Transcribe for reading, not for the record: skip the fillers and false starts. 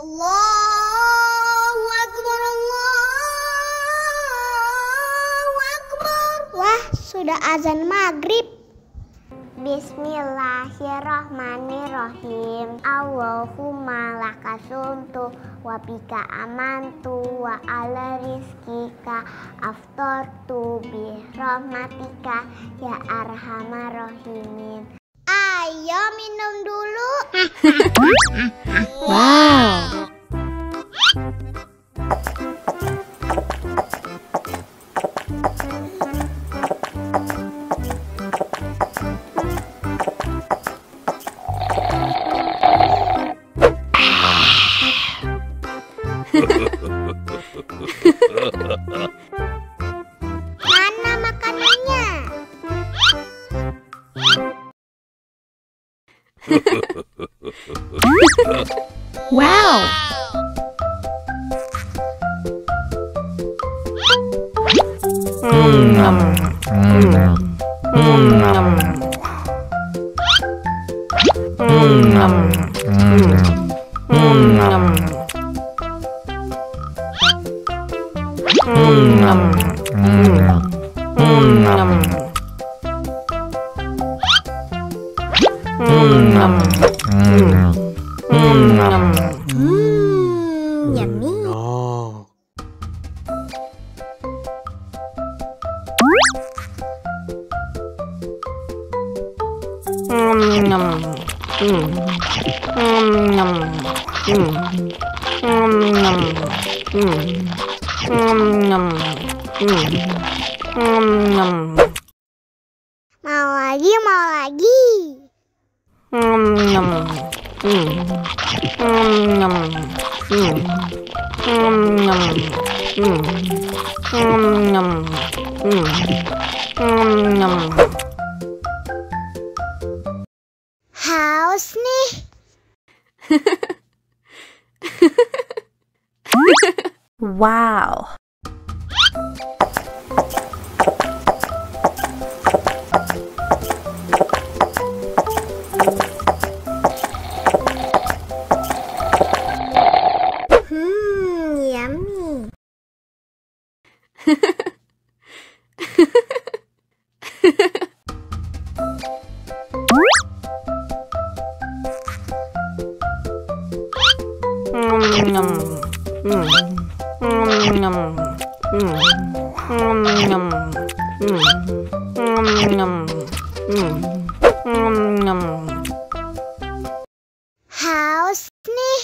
Allahu Akbar, Allahu Akbar. Wah, sudah azan maghrib. Bismillahirrahmanirrahim. Allahumma lakasumtu wa bika amantu wa ala rizkika aftortu bi rahmatika ya arhamar rahimin. Ayo minum dulu. Wow. Mana makanannya? Wow. Yummy. No. Mau lagi, mau lagi. Haus nih. Wow. Yummy. Haus nih.